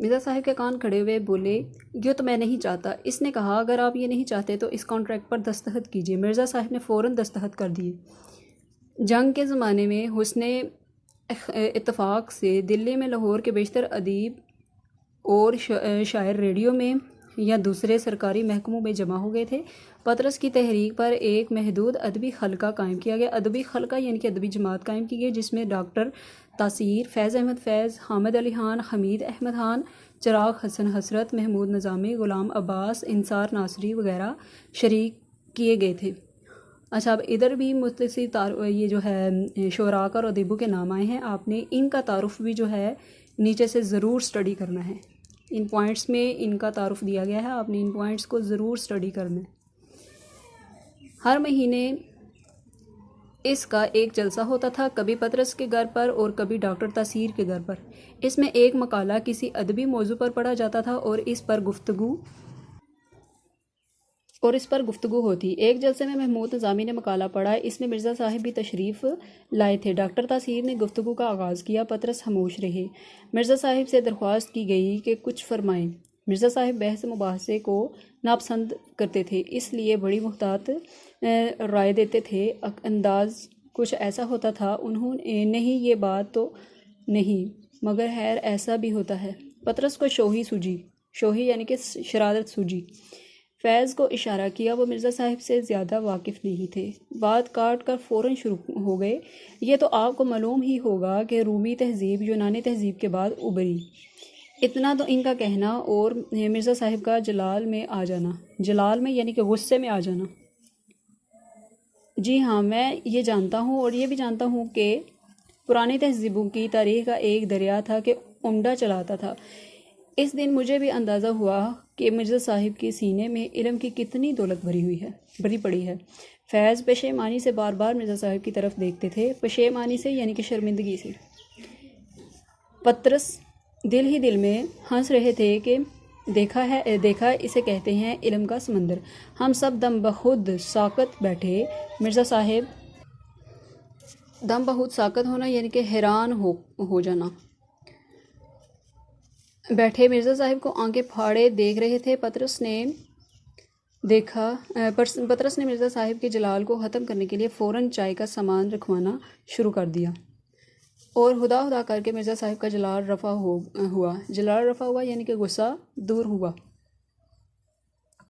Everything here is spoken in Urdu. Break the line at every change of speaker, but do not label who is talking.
مرزا صاحب کے کان کھڑے ہوئے بولے، یہ تو میں نہیں چاہتا۔ اس نے کہا، اگر آپ یہ نہیں چاہتے تو اس کانٹریکٹ پر دستخط کیجیے۔ مرزا صاحب نے فوراً دستخط کر دیے۔ جنگ کے زمانے میں حسن اتفاق سے دلی میں لاہور کے بیشتر ادیب اور شاعر ریڈیو میں یا دوسرے سرکاری محکموں میں جمع ہو گئے تھے۔ پطرس کی تحریک پر ایک محدود ادبی حلقہ قائم کیا گیا۔ ادبی حلقہ یعنی کہ ادبی جماعت قائم کی گئی، جس میں ڈاکٹر تاثیر، فیض احمد فیض، حامد علی خان، حمید احمد خان، چراغ حسن حسرت، محمود نظامی، غلام عباس، انصار ناصری وغیرہ شریک کیے گئے تھے۔ اچھا، اب ادھر بھی مختصر یہ جو ہے شعراء اور ادیبوں کے نام آئے ہیں۔ آپ نے ان کا تعارف بھی جو ہے نیچے سے ضرور سٹڈی کرنا ہے۔ ان پوائنٹس میں ان کا تعارف دیا گیا ہے، آپ نے ان پوائنٹس کو ضرور سٹڈی کرنا ہے۔ ہر مہینے اس کا ایک جلسہ ہوتا تھا، کبھی پطرس کے گھر پر اور کبھی ڈاکٹر تاثیر کے گھر پر۔ اس میں ایک مقالہ کسی ادبی موضوع پر پڑھا جاتا تھا اور اس پر گفتگو ہوتی۔ ایک جلسے میں محمود نظامی نے مقالہ پڑھا، اس میں مرزا صاحب بھی تشریف لائے تھے۔ ڈاکٹر تاثیر نے گفتگو کا آغاز کیا، پطرس خاموش رہے۔ مرزا صاحب سے درخواست کی گئی کہ کچھ فرمائیں۔ مرزا صاحب بحث مباحثے کو ناپسند کرتے تھے، اس لیے بڑی محتاط رائے دیتے تھے۔ انداز کچھ ایسا ہوتا تھا، انہوں نہیں یہ بات تو نہیں، مگر خیر ایسا بھی ہوتا ہے۔ پطرس کو شوہی یعنی کہ شرارت سوجی۔ فیض کو اشارہ کیا، وہ مرزا صاحب سے زیادہ واقف نہیں تھے۔ بات کاٹ کر فوراً شروع ہو گئے، یہ تو آپ کو معلوم ہی ہوگا کہ رومی تہذیب یونانی تہذیب کے بعد ابھری۔ اتنا تو ان کا کہنا اور مرزا صاحب کا جلال میں یعنی کہ غصے میں آ جانا۔ جی ہاں، میں یہ جانتا ہوں اور یہ بھی جانتا ہوں کہ پرانی تہذیبوں کی تاریخ کا ایک دریا تھا کہ عمڈہ چلاتا تھا۔ اس دن مجھے بھی اندازہ ہوا کہ مرزا صاحب کے سینے میں علم کی کتنی دولت بھری پڑی ہے۔ فیض پشیمانی سے بار بار مرزا صاحب کی طرف دیکھتے تھے، پشیمانی سے یعنی کہ شرمندگی سے۔ پطرس دل ہی دل میں ہنس رہے تھے کہ دیکھا اسے کہتے ہیں علم کا سمندر۔ ہم سب دم بخود ساکت بیٹھے۔ مرزا صاحب دم بخود ساکت ہونا یعنی کہ حیران ہو جانا بیٹھے، مرزا صاحب کو آنکھیں پھاڑے دیکھ رہے تھے۔ پطرس نے مرزا صاحب کے جلال کو ختم کرنے کے لیے فوراً چائے کا سامان رکھوانا شروع کر دیا اور ہدا کر کے مرزا صاحب کا جلال رفع ہوا یعنی کہ غصہ دور ہوا۔